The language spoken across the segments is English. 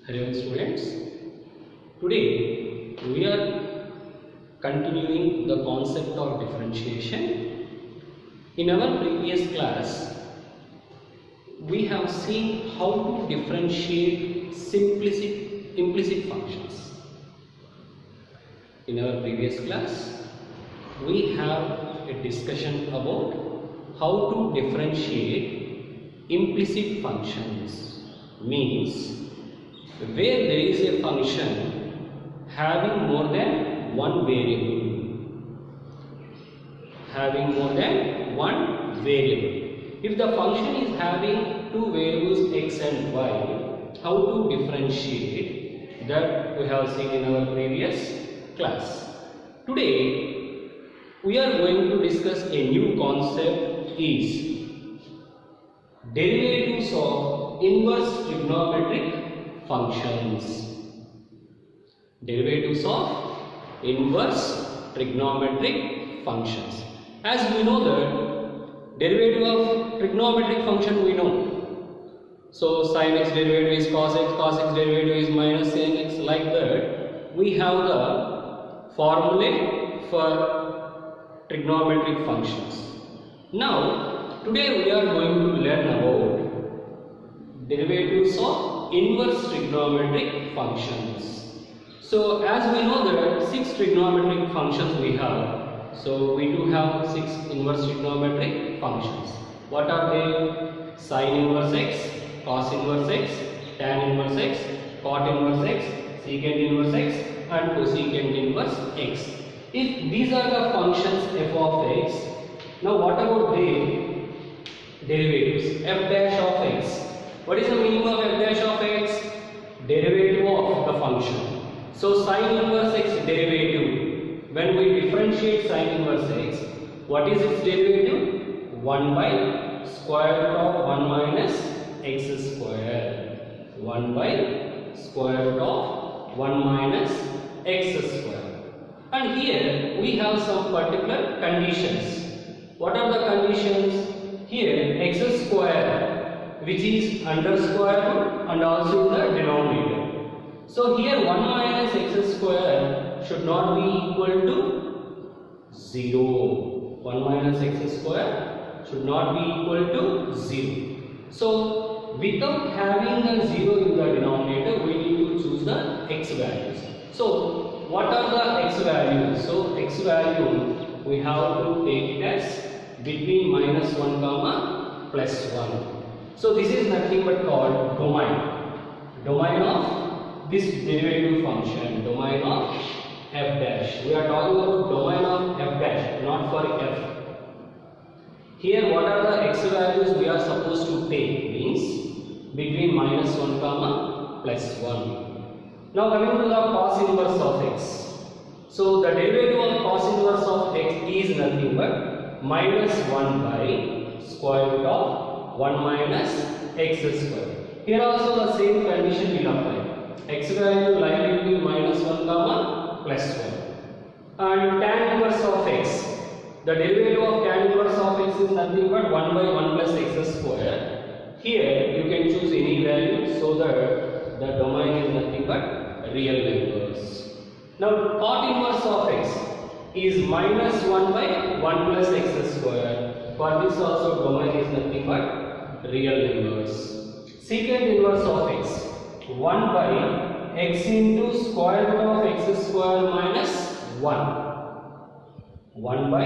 Hello students, today we are continuing the concept of differentiation. In our previous class, we have seen how to differentiate implicit functions. In our previous class, we have a discussion about how to differentiate implicit functions, means where there is a function having more than one variable. If the function is having two variables x and y, how to differentiate, that we have seen in our previous class. Today we are going to discuss a new concept, is derivatives of inverse trigonometric functions. Derivatives of inverse trigonometric functions. As we know that derivative of trigonometric function we know. So sin x derivative is cos x derivative is minus sin x, like that. We have the formulae for trigonometric functions. Now, today we are going to learn about derivatives of inverse trigonometric functions. So as we know that 6 trigonometric functions we have. So we do have 6 inverse trigonometric functions. What are they? Sin inverse x, cos inverse x, tan inverse x, cot inverse x, secant inverse x and cosecant inverse x. If these are the functions f of x, now what about their derivatives? F dash of x. What is the meaning of f dash of x? Derivative of the function. So sin inverse x derivative, when we differentiate sin inverse x, what is its derivative? 1 by square root of 1 minus x square. 1 by square root of 1 minus x square. And here we have some particular conditions. What are the conditions? Here x square, which is under square root and also in the denominator. So here 1 minus x square should not be equal to 0. 1 minus x square should not be equal to 0. So without having a 0 in the denominator, we need to choose the x values. So what are the x values? So x value we have to take it as between minus 1 comma plus 1. So this is nothing but called domain of this derivative function, domain of f dash. We are talking about domain of f dash, not for f. Here what are the x values we are supposed to take? Means between minus 1 comma plus 1. Now coming to the cos inverse of x. So the derivative of cos inverse of x is nothing but minus 1 by square root of 1 minus x square. Here also the same condition will apply. X value lying between minus 1 comma plus 1. And tan inverse of x. The derivative of tan inverse of x is nothing but 1 by 1 plus x square. Here you can choose any value so that the domain is nothing but real numbers. Now cot inverse of x is minus 1 by 1 plus x square. For this also domain is nothing but real numbers. Secant inverse of x, 1 by x into square root of x square minus 1. 1 by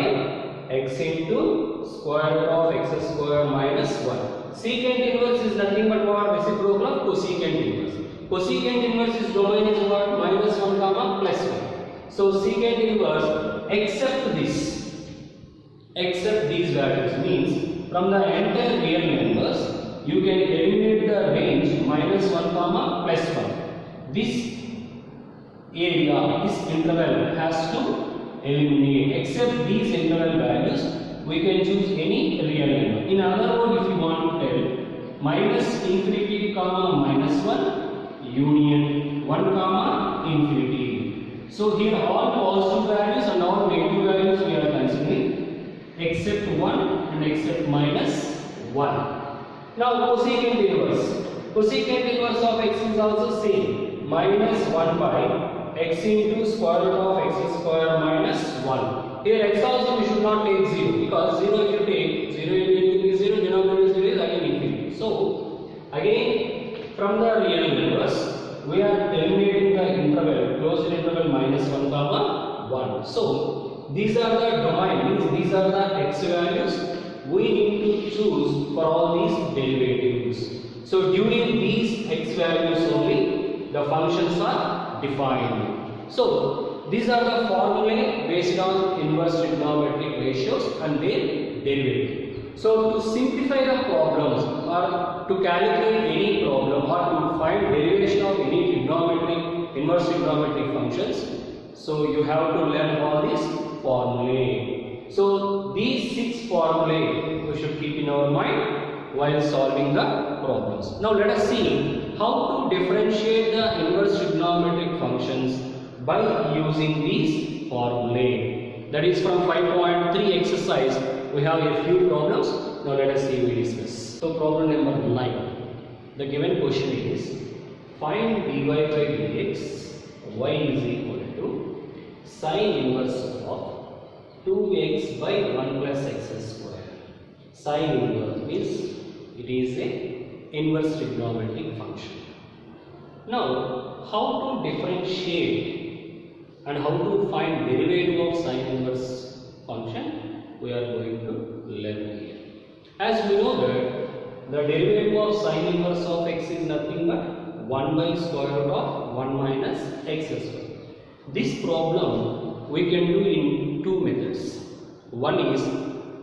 x into square root of x square minus 1. Secant inverse is nothing but what? Reciprocal of cosecant inverse. Cosecant inverse domain is what? Minus 1 comma plus 1. So secant inverse except these values, means from the entire real numbers you can eliminate the range minus 1 comma plus 1. This area, this interval has to eliminate. Except these interval values, we can choose any real number. In other words, if you want to tell minus infinity comma minus 1 union 1 comma infinity. So here all positive values and all negative values we are considering except 1 and except minus 1. Now cosecant inverse. Cosecant inverse of x is also same, minus 1 by x into square root of x square minus 1. Here x also we should not take 0, because 0 if you take 0 into is 0, denominator 0 is again infinity. So again from the real numbers we are eliminating the interval, closed interval minus 1 comma 1. So these are the domain, means these are the x values we need to choose for all these derivatives. So during these x values only the functions are defined. So these are the formulae based on inverse trigonometric ratios and their derivative. So to simplify the problems or to calculate any problem or to find derivation of any trigonometric, inverse trigonometric functions, so you have to learn all these formulae. So these 6 formulae we should keep in our mind while solving the problems. Now let us see how to differentiate the inverse trigonometric functions by using these formulae. That is from 5.3 exercise we have a few problems. Now let us see, we discuss. So problem number 9. The given question is find dy by dx y is equal to sine inverse of 2x by 1 plus x square. Sine inverse means it is a inverse trigonometric function. Now how to differentiate and how to find derivative of sine inverse function we are going to learn here. As we know that the derivative of sine inverse of x is nothing but 1 by square root of 1 minus x square. This problem we can do in 2 methods. One is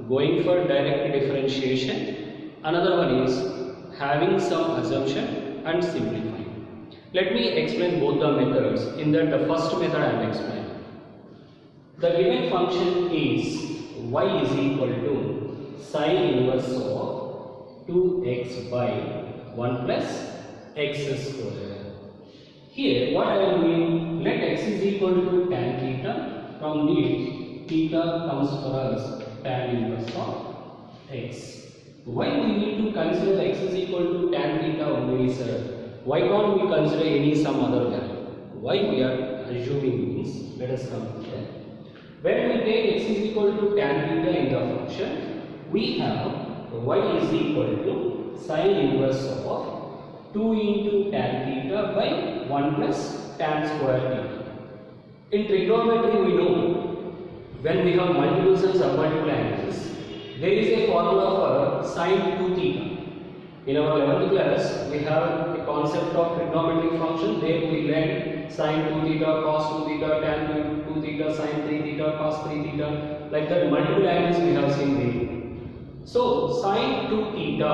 going for direct differentiation, another one is having some assumption and simplifying. Let me explain both the methods. In that the first method I am explaining. The given function is y is equal to sine inverse of 2x by 1 plus x square. Here what I am doing, let x is equal to tan theta. From this theta comes for us tan inverse of x. Why we need to consider x is equal to tan theta only, sir? Why can't we consider any some other value? Why we are assuming means, let us come here. When we take x is equal to tan theta in the function, we have y is equal to sine inverse of 2 into tan theta by 1 plus tan square theta. In trigonometry we know when we have multiples and submultiple angles, there is a formula for sine 2 theta. In our 11th class, we have a concept of trigonometric function. There we learn sine 2 theta, cos 2 theta, tan 2 theta, sine 3 theta, cos 3 theta. Like that, multiple angles we have seen there. So, sine 2 theta.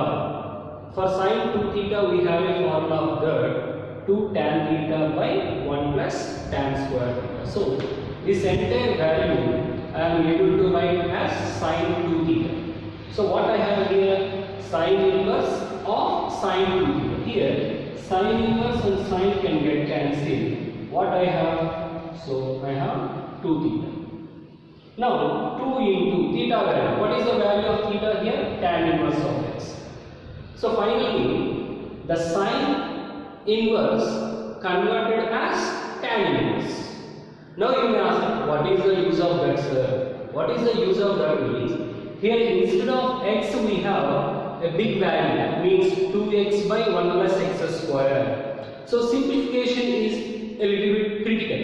For sine 2 theta, we have a formula of that 2 tan theta by 1 plus tan square theta. So, this entire value I am able to write as sine 2 theta. So, what I have here? Sine inverse of sine 2 theta. Here, sine inverse and sine can get cancelled. What I have? So, I have 2 theta. Now, 2 into theta value. What is the value of theta here? Tan inverse of x. So, finally, the sine inverse converted as tan inverse. Now, you may ask, what is the use of that, sir? What is the use of that means? Here, instead of x, we have a big value, means 2x by 1 plus x square. So simplification is a little bit critical.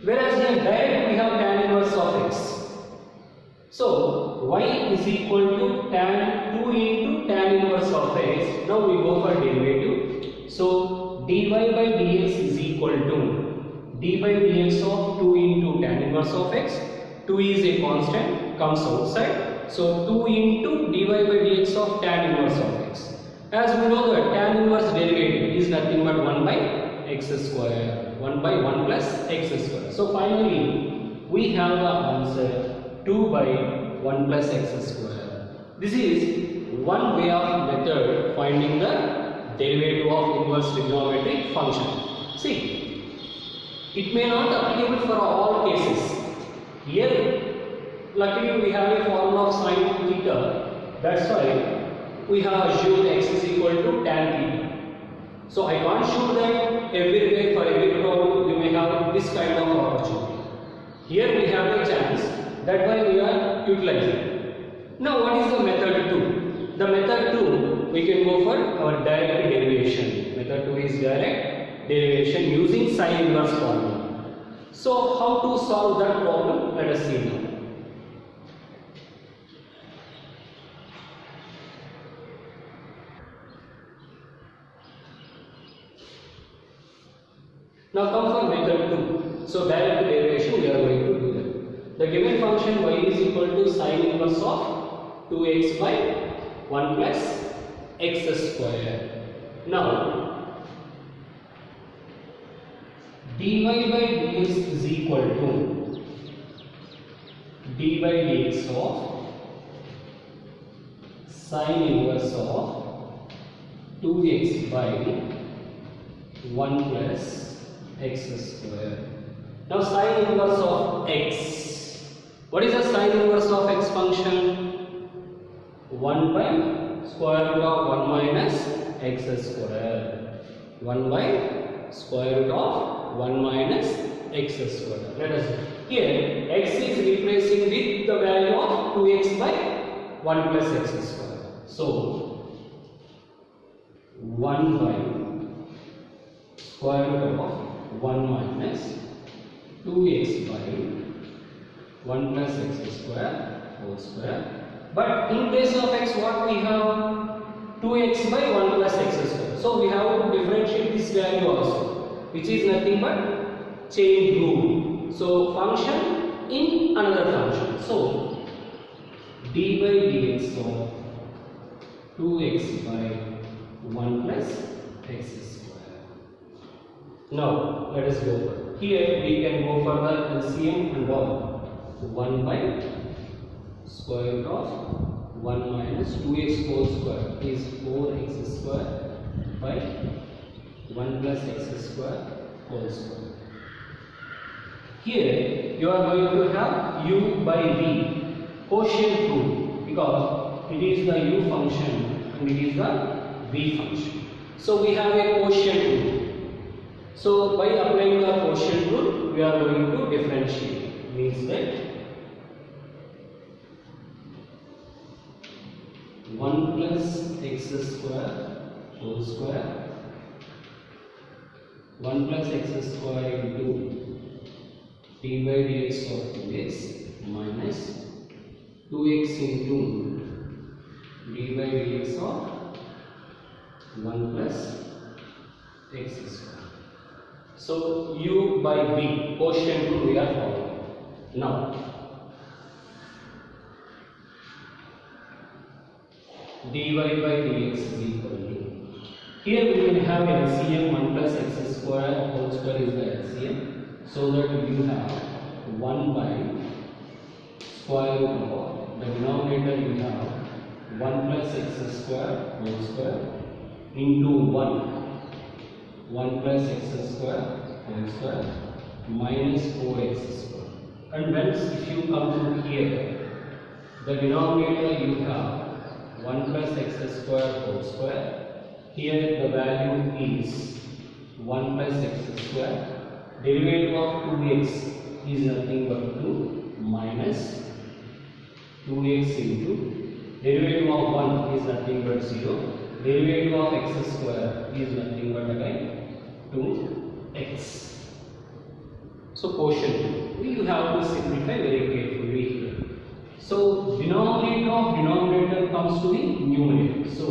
Whereas here direct we have tan inverse of x. So y is equal to tan 2 into tan inverse of x. Now we go for derivative. So dy by dx is equal to d by dx of 2 into tan inverse of x. 2 is a constant, comes outside. So 2 into dy by dx of tan inverse of x. As we know that tan inverse derivative is nothing but 1 by x square. 1 by 1 plus x square. So finally we have the answer 2 by 1 plus x square. This is one way of method finding the derivative of inverse trigonometric function. See, it may not applicable for all cases. Here luckily we have a formula of sine 2 theta. That's why we have assumed x is equal to tan theta. So I can't show that everywhere for every problem you may have this kind of opportunity. Here we have a chance, that why we are utilizing. Now what is the method 2? The method 2, we can go for our direct derivation. Method 2 is direct derivation using sine inverse formula. So how to solve that problem? Let us see now. Now come for method 2. So direct derivation we are going to do that. The given function y is equal to sine inverse of 2x by 1 plus x square. Now dy by dx is equal to d by dx of sine inverse of 2x by 1 plus x square. Now sine inverse of x. What is the sine inverse of x function? 1 by square root of 1 minus x square. 1 by square root of 1 minus x square. Let us see. Here x is replacing with the value of 2x by 1 plus x square. So 1 by square root of 1 minus 2x by 1 plus x square whole square. But in place of x what we have? 2x by 1 plus x square. So we have to differentiate this value also, which is nothing but chain rule. So function in another function. So d by dx of 2x by 1 plus x square. Now let us go for. Here we can go for the LCM and all. 1 by square root of 1 minus 2x whole square is 4x square by 1 plus x square whole square. Here you are going to have u by v, quotient rule, because it is the u function and it is the v function. So we have a quotient rule. So by applying the quotient rule, we are going to differentiate. Means that 1 plus x square whole square 1 plus x square into d by dx of 2x minus 2x into d by dx of 1 plus x square. So u by v, quotient rule we are following. Now dy by dx is equal to, here we can have LCM 1 plus x square whole square is the LCM, so that you have 1 by square root of, the denominator you have 1 plus x square whole square into 1 plus x square whole square minus 4x square. And once if you come to here, the denominator you have 1 plus x square whole square. Here the value is 1 plus x square. Derivative of 2x is nothing but 2 minus 2x into derivative of 1 is nothing but 0. Derivative of x square is nothing but again 2x. So quotient, you have to simplify very carefully here. So denominator of denominator comes to the numerator. So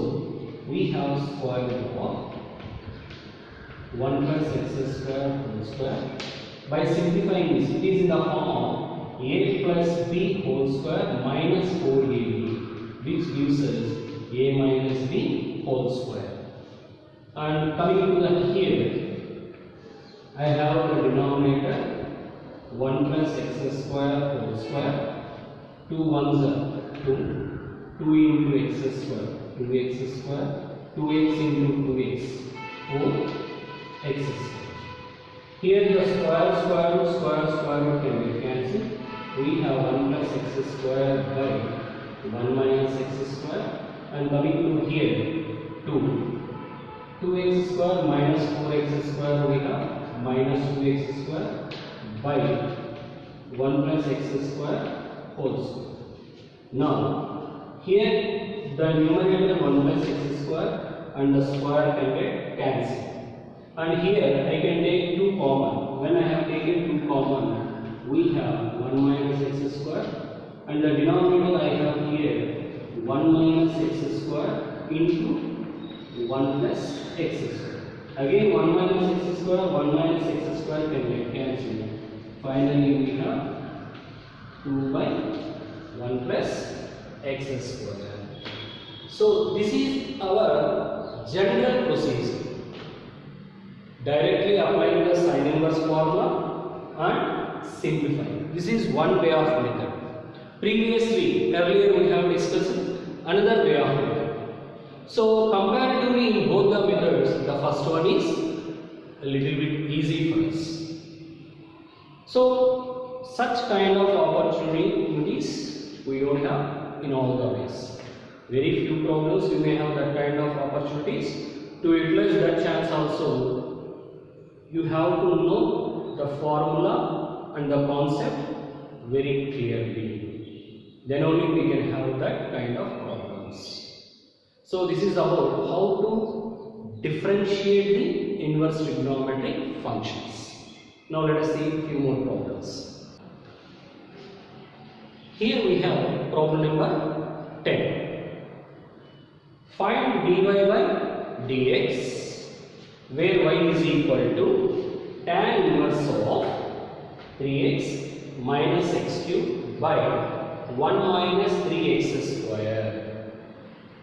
we have square root of 1 plus x square whole square. By simplifying this, it is in the form of a plus b whole square minus 4ab, which gives us a minus b whole square. And coming to the here, I have the denominator 1 plus x square whole square. 2 ones are 2, 2 into x square, 2x square, 2x into 2x, 4x square. Here the square root can be cancelled. We have 1 plus x square by 1 minus x square, and coming to here 2. 2x square minus 4x square we have minus 2x square by 1 plus x square whole square. Now here the numerator 1 plus x square and the square can get cancelled. And here I can take 2 common. When I have taken 2 common, we have 1 minus x square, and the denominator I have here 1 minus x square into 1 plus x square. Again 1 minus x square, 1 minus x square can get cancelled. Finally we have 2 by 1 plus x square. So this is our general procedure. Directly applying the sin inverse formula and simplifying. This is one way of method. Earlier we have discussed another way of method. So comparatively in both the methods, the first one is a little bit easy for us. So such kind of opportunities we don't have in all the ways. Very few problems we may have that kind of opportunities. To utilize that chance also, you have to know the formula and the concept very clearly. Then only we can have that kind of problems. So this is about how to differentiate the inverse trigonometric functions. Now let us see a few more problems. Here we have problem number 10. Find dy by dx where y is equal to tan inverse of 3x minus x cube by 1 minus 3x square,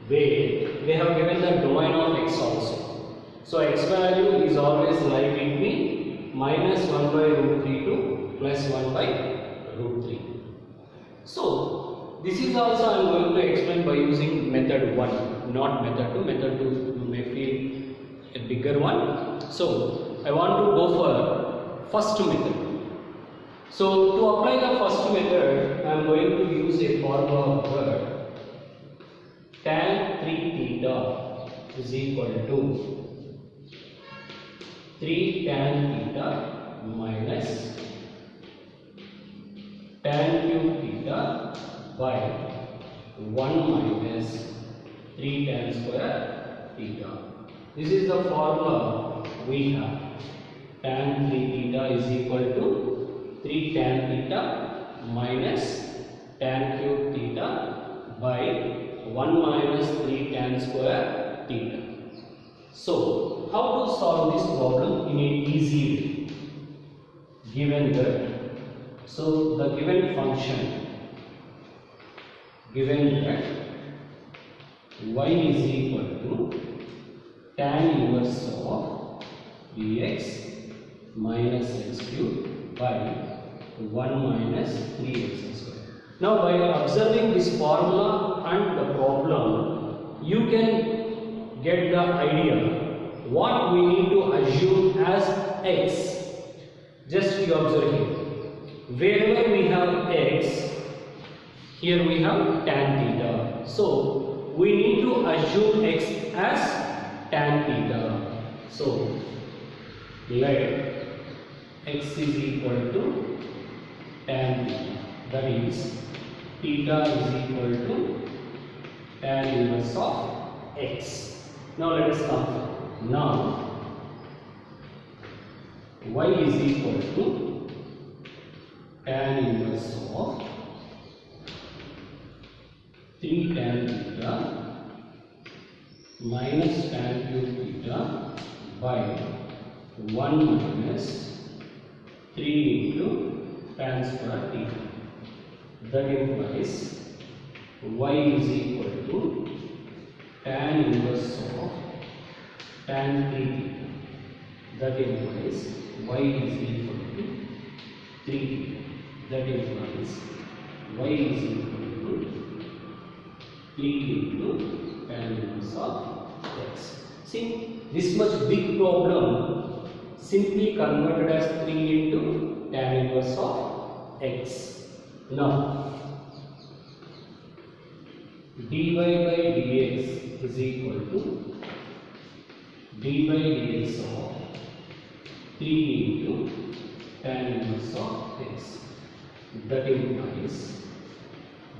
where they have given the domain of x also. So x value is always lie between minus 1 by root 3 to plus 1 by root 3. So this is also I am going to explain by using method 1, not method 2. Method 2 you may feel a bigger one. So I want to go for first method. So to apply the first method, I am going to use a formula of word tan 3 theta is equal to 3 tan theta minus tan cube theta by 1 minus 3 tan square theta. This is the formula we have. Tan 3 theta is equal to 3 tan theta minus tan cube theta by 1 minus 3 tan square theta. So how to solve this problem in an easy way? Given that, so the given function, given that y is equal to tan inverse of dx minus x cube by 1 minus 3x square. Now by observing this formula and the problem, you can get the idea what we need to assume as x. Just you observe here. Wherever we have x, here we have tan theta. So we need to assume x as tan theta. So let x is equal to tan theta. That is theta is equal to tan inverse of x. Now let us come. Now y is equal to tan inverse of 3 tan theta minus tan cube theta by 1 minus 3 into tan square theta. That implies y is equal to tan inverse of tan 3 theta. That implies y is equal to 3 theta. That implies y is equal to 3 into tan inverse of x. See, this much big problem simply converted as 3 into tan inverse of x. Now dy by dx is equal to d by dx of 3 into tan inverse of x. That implies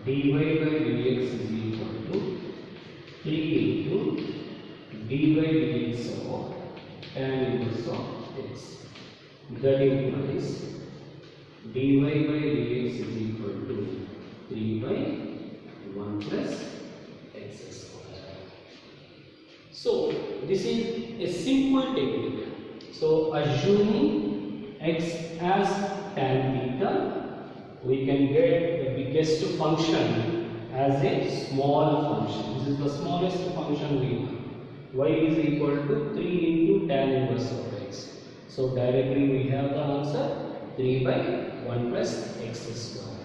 dy by dx is equal to 3 into d by dx of tan inverse of x. That implies dy by dx is equal to 3 by 1 plus x square. So this is a simple technique. So assuming x as tan theta, we can get the biggest function as a small function. This is the smallest function we have. Y is equal to 3 into tan inverse of x. So directly we have the answer 3 by 1 plus x square.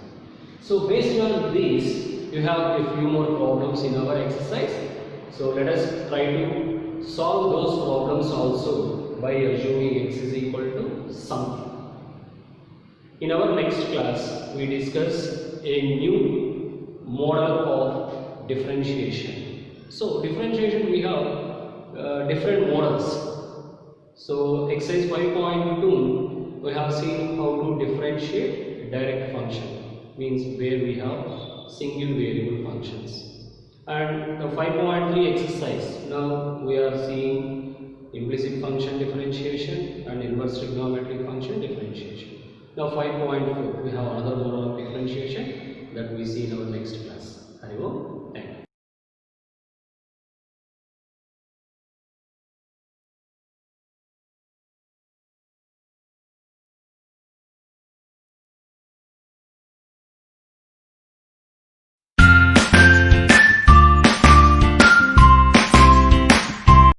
So based on this, you have a few more problems in our exercise. So let us try to solve those problems also by assuming x is equal to something. In our next class, we discuss a new model of differentiation. So differentiation, we have different models. So exercise 5.2, we have seen how to differentiate direct function, means where we have single variable functions. And the 5.3 exercise, now we are seeing implicit function differentiation and inverse trigonometric function differentiation. Now 5.4, we have another model of differentiation that we see in our next class.